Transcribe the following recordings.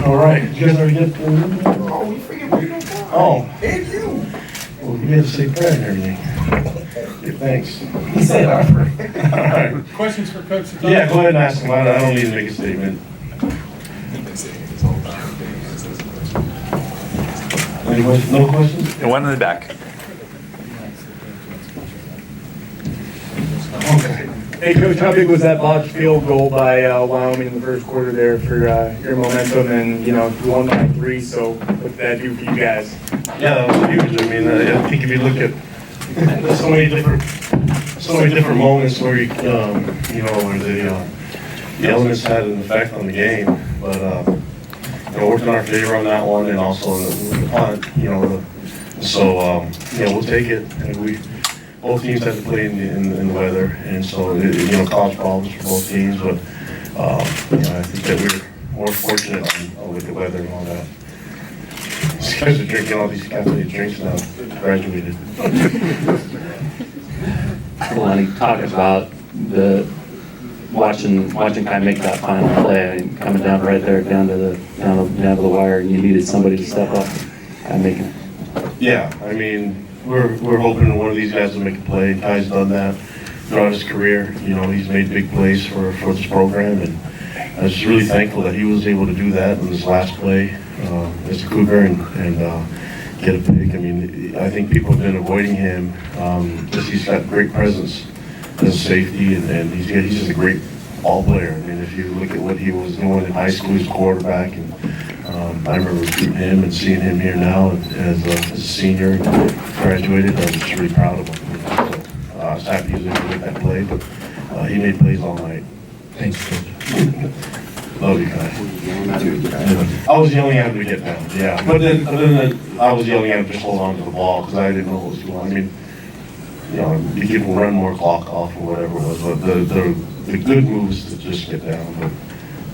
All right. Did you guys already get the Oh, we freaking waiting on time. Oh. And you. Well, you had to say prayer and everything. Yeah, thanks. He said our friend. All right. Questions for Coach? Yeah, go ahead and ask him. I don't need to make a statement. Any questions? No questions? And one in the back. Okay. Hey, Coach, how big was that botched field goal by Wyoming in the first quarter there for your momentum? And, you won by 3, so what did that do for you guys? Yeah, that was huge. I mean, I think if you look at there's so many different moments where where the elements had an effect on the game, but worked in our favor on that one, and also the punt. So we'll take it, and both teams had to play in the weather, and so it caused problems for both teams. But I think that we're more fortunate with the weather and all that. These guys are drinking all these caffeinated drinks now. Graduated. Lonnie, talk about the watching kind of make that final play, coming down right there down to the wire, and you needed somebody to step up and make it. Yeah, I mean, we're hoping one of these guys will make a play. Ty's done that throughout his career. He's made big plays for this program, and I was just really thankful that he was able to do that in his last play as a Cougar and get a pick. I mean, I think people have been avoiding him because he's got great presence as a safety, and he's just a great ball player. I mean, if you look at what he was doing in high school, he's a quarterback, and I remember recruiting him and seeing him here now as a senior, graduated. I was just really proud of him. So, I was happy he was able to make that play, but he made plays all night. Thanks, Coach. Love you guys. I was yelling at him to get down, yeah. But then I was yelling at him to just hold on to the ball because I didn't know what was going on. I mean, you could run more clock off or whatever it was. But the good move is to just get down. But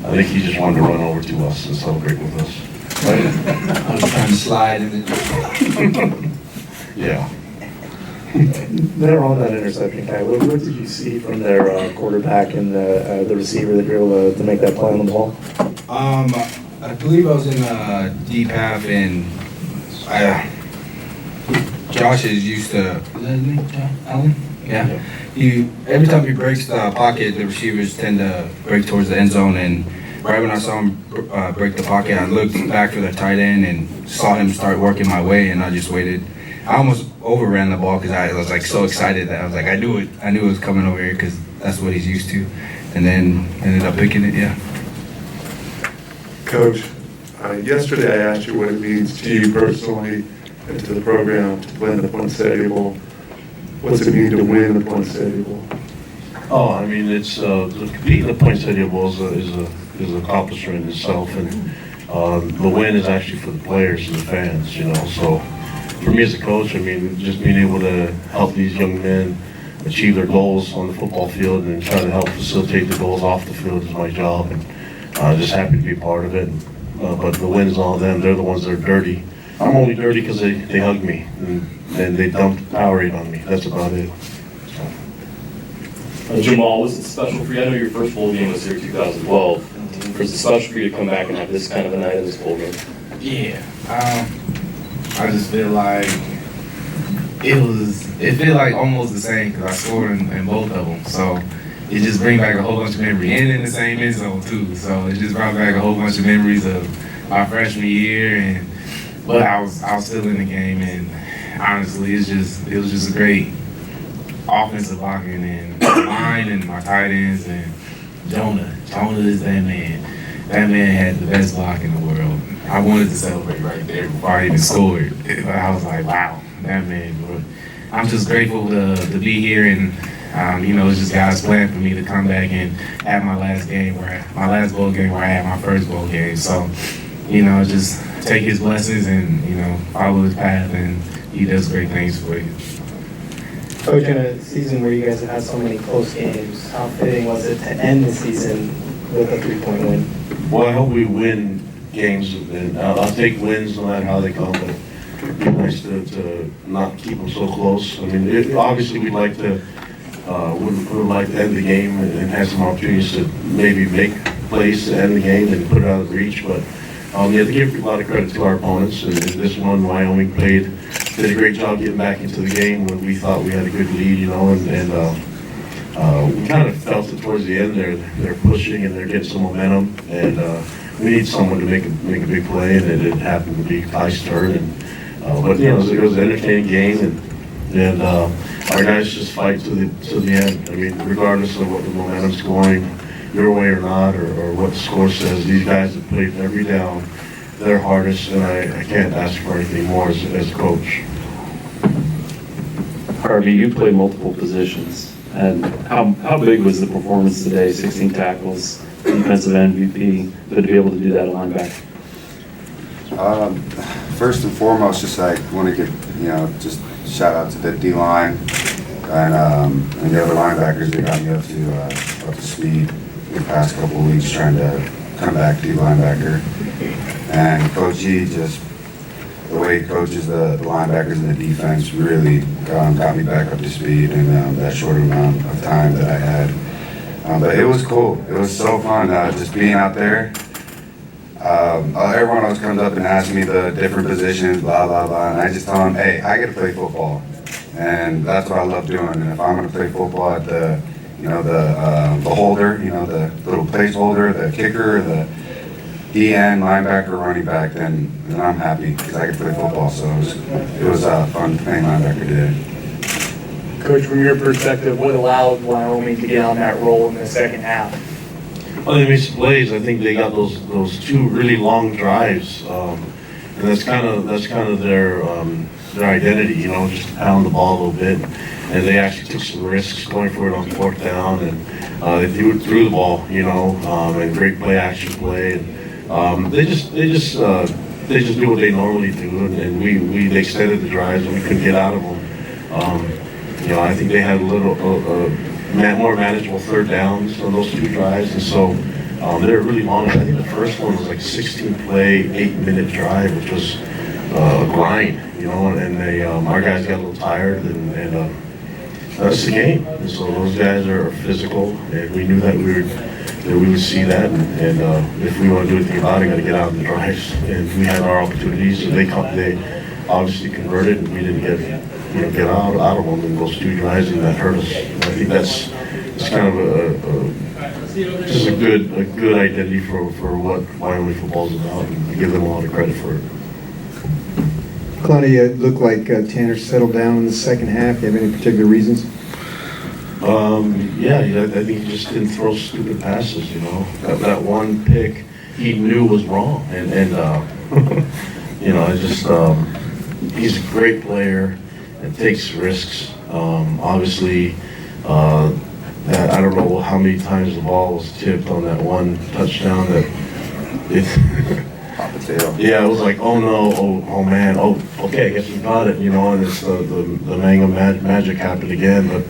I think he just wanted to run over to us and celebrate with us. I was trying to slide in the. Yeah. They're on that interception, Kai. What did you see from their quarterback and the receiver that you're able to make that play on the ball? I believe I was in deep half, and Josh is used to. Is that his name, Allen? Yeah. Every time he breaks the pocket, the receivers tend to break towards the end zone, and right when I saw him break the pocket, I looked back for the tight end and saw him start working my way, and I just waited. I almost overran the ball because I was like so excited that I was like, I knew it was coming over here because that's what he's used to, and then ended up picking it. Yeah. Coach, yesterday I asked you what it means to you personally and to the program to win the Poinsettia Bowl. What's it mean to win the Poinsettia Bowl? Oh, I mean, it's to compete in the Poinsettia Bowl is an accomplishment in itself, and the win is actually for the players and the fans. So. For me as a coach, I mean, just being able to help these young men achieve their goals on the football field and try to help facilitate the goals off the field is my job, and just happy to be part of it. But the win is all of them. They're the ones that are dirty. I'm only dirty because they hugged me and they dumped Powerade on me. That's about it. Jamal, was it special for you? I know your first bowl game was here in 2012. Was it special for you to come back and have this kind of a night in this bowl game? Yeah. I just feel like it felt like almost the same because I scored in both of them. So it just brings back a whole bunch of memories, and in the same end zone too. So it just brought back a whole bunch of memories of my freshman year, but I was still in the game, and honestly, it was just a great offensive blocking and line and my tight ends and Jonah. Jonah is that man. That man had the best block in the world. I wanted to celebrate right there before I even scored. But I was like, wow, that man. Bro. I'm just grateful to be here, and it's just God's plan for me to come back and have my last bowl game where I had my first bowl game. So, just take His blessings and follow His path, and He does great things for you. Coach, in a season where you guys have had so many close games, how fitting was it to end the season with a 3-point win? Well, I hope we win games, and I'll take wins no matter how they come, but it'd be nice to not keep them so close. I mean, obviously we'd like to would like to end the game and have some opportunities to maybe make plays to end the game and put it out of reach, but You have to give a lot of credit to our opponents, and in this one, Wyoming did a great job getting back into the game when we thought we had a good lead, and we kind of felt it towards the end. They're pushing and they're getting some momentum, and we need someone to make a big play, and it happened to be Ty's turn. But it was an entertaining game, and our guys just fight to the end. I mean, regardless of what the momentum's going your way or not, or what the score says, these guys have played every down their hardest, and I can't ask for anything more as a coach. Harvey, you play multiple positions, and how big was the performance today? 16 tackles, defensive MVP, but to be able to do that at linebacker. First and foremost, just I want to give just shout out to the D line and the other linebackers that got me up to speed the past couple of weeks trying to come back to linebacker. And Coach G, just the way he coaches the linebackers and the defense really got me back up to speed in that short amount of time that I had. But it was cool. It was so fun just being out there. Everyone always comes up and asks me the different positions, blah, blah, blah, and I just tell them, hey, I get to play football. And that's what I love doing. And if I'm going to play football at the holder, the little placeholder, the kicker, the DN, linebacker, running back, then I'm happy because I get to play football. So it was fun playing linebacker today. Coach, from your perspective, what allowed Wyoming to get on that roll in the second half? Well, they made some plays. I think they got those two really long drives, and that's kind of their identity, just to pound the ball a little bit. And they actually took some risks going for it on fourth down, and they threw the ball, and great play action play. And they just do what they normally do, and we extended the drives and we couldn't get out of them. I think they had a little more manageable third downs on those two drives, and so they were really long. I think the first one was like 16-play, 8-minute drive, which was a grind, and our guys got a little tired, and that's the game. And so those guys are physical, and we knew that we would see that, and if we want to do anything about it, got to get out in the drives. And we had our opportunities, and they obviously converted, and we didn't get out of them in those two drives, and that hurt us. And I think it's kind of just a good identity for what Wyoming football is about, and I give them a lot of credit for it. Clowney, it looked like Tanner settled down in the second half. Do you have any particular reasons? I think he just didn't throw stupid passes, That one pick he knew was wrong, and he's a great player and takes risks. Obviously, I don't know how many times the ball was tipped on that one touchdown Yeah, it was like, oh no, oh man, okay, I guess we got it, and it's the Manga magic happened again, but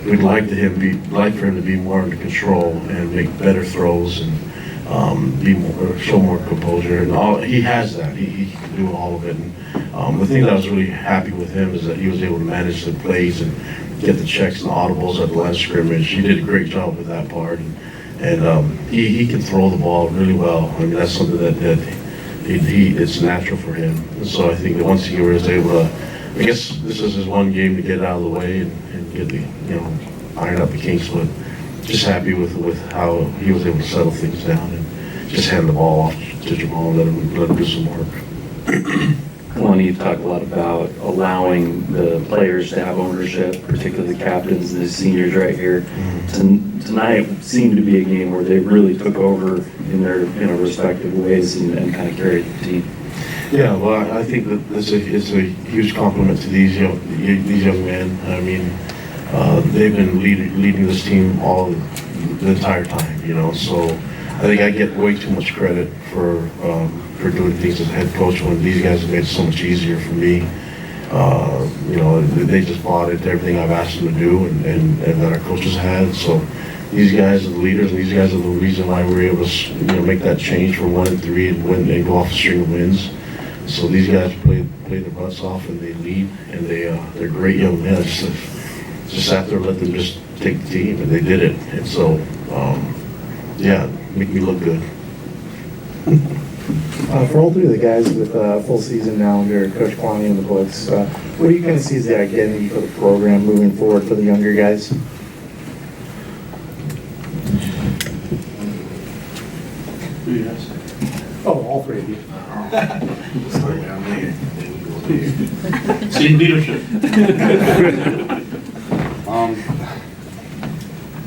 we'd like for him to be more under control and make better throws and show more composure, and he has that. He can do all of it. And the thing that I was really happy with him is that he was able to manage the plays and get the checks and the audibles at the line of scrimmage. He did a great job with that part, and he can throw the ball really well. I mean, that's something that it's natural for him. And so I think that once he was able to, I guess this is his one game to get it out of the way and get iron out the kinks, but just happy with how he was able to settle things down and just hand the ball off to Jamal and let him do some work. Lonnie, you talk a lot about allowing the players to have ownership, particularly the captains and the seniors right here. Tonight seemed to be a game where they really took over in their respective ways and kind of carried the team. Yeah, well, I think that it's a huge compliment to these young men. I mean, they've been leading this team all the entire time, so I think I get way too much credit for doing things as a head coach when these guys have made it so much easier for me. They just bought into everything I've asked them to do and that our coaches had. So these guys are the leaders, and these guys are the reason why we were able to make that change from 1-3 and win and go off a string of wins. So these guys play their butts off, and they lead, and they're great young men. Just sat there and let them just take the team, and they did it. And so, make me look good. For all three of the guys with full season now under Coach Kwani in the books, what do you kind of see as the identity for the program moving forward for the younger guys? Oh, all three of you. Team leadership.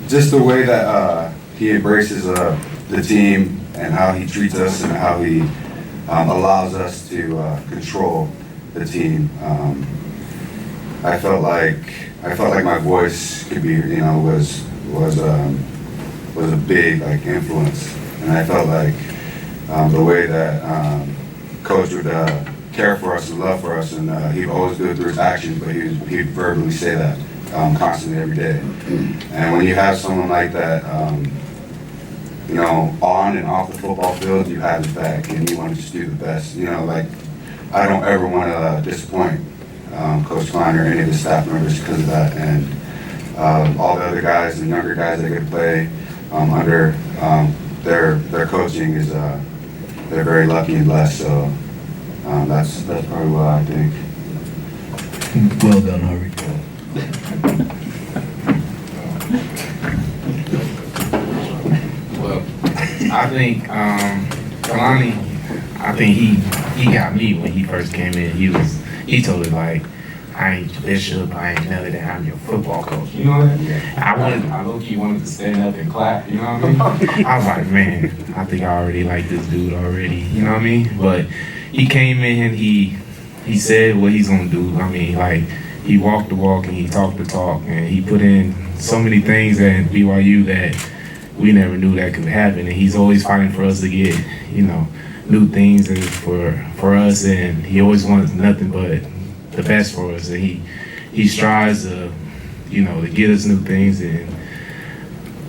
Just the way that he embraces the team and how he treats us and how he allows us to control the team. I felt like my voice could be, was a big influence, and I felt like the way that Coach would care for us and love for us, and he'd always do it through his actions, but he'd verbally say that constantly every day. And when you have someone like that, on and off the football field, you have his back, and you want to just do the best. I don't ever want to disappoint Coach Klein or any of the staff members because of that. And all the other guys and younger guys that could play under their coaching is they're very lucky and blessed. So that's probably what I think. Well done, Harvey. Well, I think Kalani, I think he got me when he first came in. He told me like, I ain't your bishop, I ain't none of that, I'm your football coach. You know what I mean? I low-key wanted to stand up and clap, you know what I mean? I was like, man, I think I already like this dude already, you know what I mean? But he came in, he said what he's gonna do. I mean, like, he walked the walk and he talked the talk, and he put in so many things at BYU that we never knew that could happen. And he's always fighting for us to get, new things for us, and he always wants nothing but the best for us. And he strives to, to get us new things, and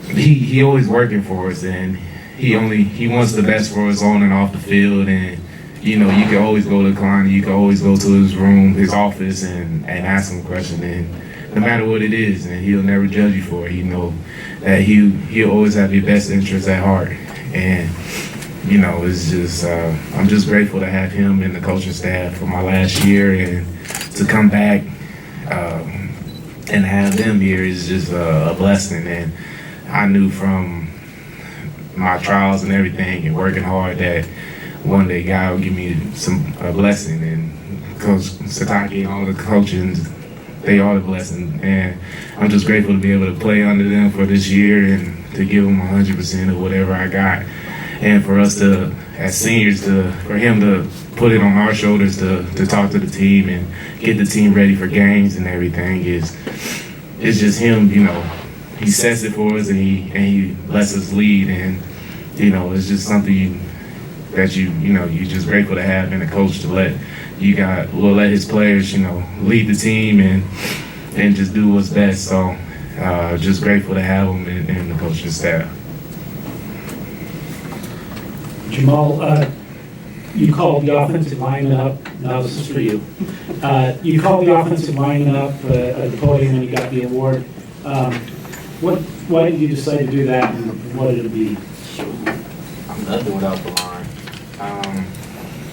he always working for us, and he wants the best for us on and off the field. And you can always go to Kalani, you can always go to his room, his office, and ask him a question, and no matter what it is, and he'll never judge you for it. He know that he'll always have your best interests at heart. And it's just I'm just grateful to have him and the coaching staff for my last year, and to come back and have them here is just a blessing. And I knew from my trials and everything and working hard that one day God would give me a blessing. And Coach Sataki and all the coaches, they are the blessing. And I'm just grateful to be able to play under them for this year and to give them 100% of whatever I got. And for us to, as seniors, for him to put it on our shoulders to talk to the team and get the team ready for games and everything it's just him, he sets it for us, and he lets us lead. And, it's just something that you're just grateful to have, and a coach to let his players, lead the team and just do what's best. So just grateful to have him and the coaching staff. Jamal, you called the offensive lineman up. Now this is for you. You called the offensive lineman up at the podium and you got the award. Why did you decide to do that, and what did it be? I'm nothing without the line.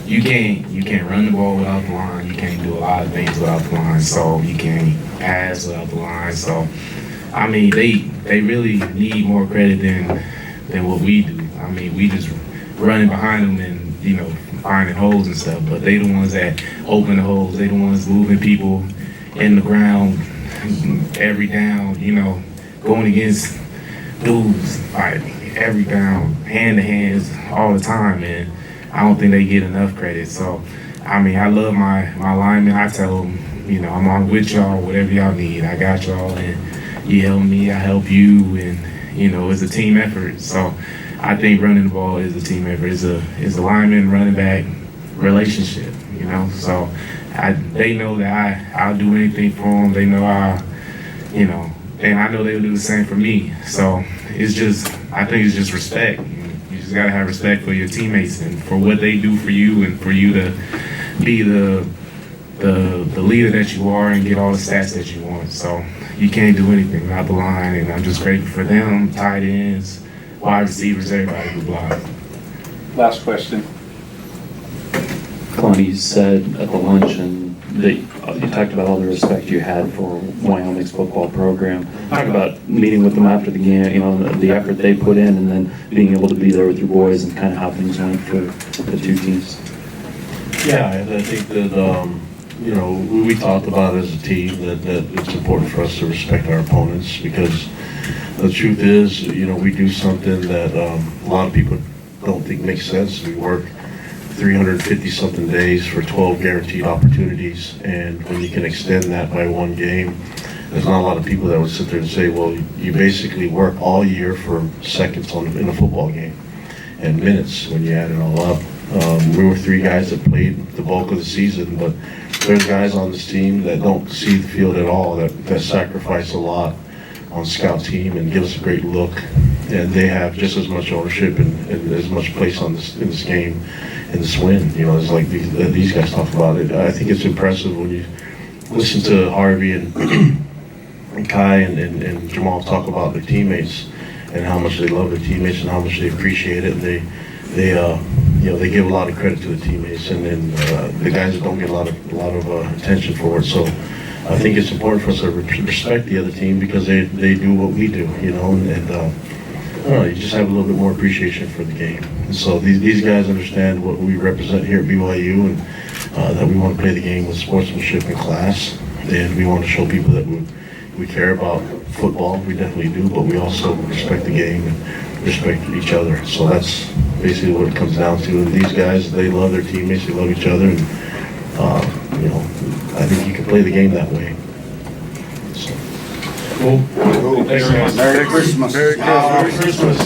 You can't run the ball without the line. You can't do a lot of things without the line. So you can't pass without the line. So I mean, they really need more credit than what we do. I mean, we just running behind them and finding holes and stuff. But they the ones that open the holes. They the ones moving people in the ground every down. Going against dudes like every down, hand to hands all the time, and I don't think they get enough credit. So, I mean, I love my linemen. I tell them, I'm on with y'all, whatever y'all need. I got y'all, and you help me, I help you, and it's a team effort. So, I think running the ball is a team effort. It's a lineman running back relationship. So they know that I'll do anything for them. They know and I know they'll do the same for me. So I think it's just respect. You just gotta have respect for your teammates and for what they do for you, and for you to be the leader that you are and get all the stats that you want. So you can't do anything without the line, and I'm just grateful for them, tight ends, wide receivers, everybody who blocks. Last question. Kalani said at the luncheon that you talked about all the respect you had for Wyoming's football program. Talk about meeting with them after the game, you know, the effort they put in, and then being able to be there with your boys and kind of how things went for the two teams. Yeah, and I think that, you know, we talked about as a team that it's important for us to respect our opponents, because the truth is, you know, we do something that a lot of people don't think makes sense. We work 350-something days for 12 guaranteed opportunities, and when you can extend that by one game, there's not a lot of people that would sit there and say, well, you basically work all year for seconds in a football game and minutes when you add it all up. We were 3 guys that played the bulk of the season, but there's guys on this team that don't see the field at all, that sacrifice a lot on scout team and give us a great look, and they have just as much ownership and as much place in this game, in this win. You know, it's like these guys talk about it. I think it's impressive when you listen to Harvey and Kai and Jamal talk about their teammates and how much they love their teammates and how much they appreciate it. And you know, they give a lot of credit to the teammates, and the guys that don't get a lot of attention for it. So I think it's important for us to respect the other team, because they do what we do, you know, and I don't know, you just have a little bit more appreciation for the game. And so these guys understand what we represent here at BYU, and that we want to play the game with sportsmanship and class, and we want to show people that we care about football. We definitely do, but we also respect the game and respect each other. So that's basically what it comes down to. And these guys, they love their teammates, they love each other, and you know, I think you can play the game that way. So. Cool. Merry Christmas. Merry Christmas.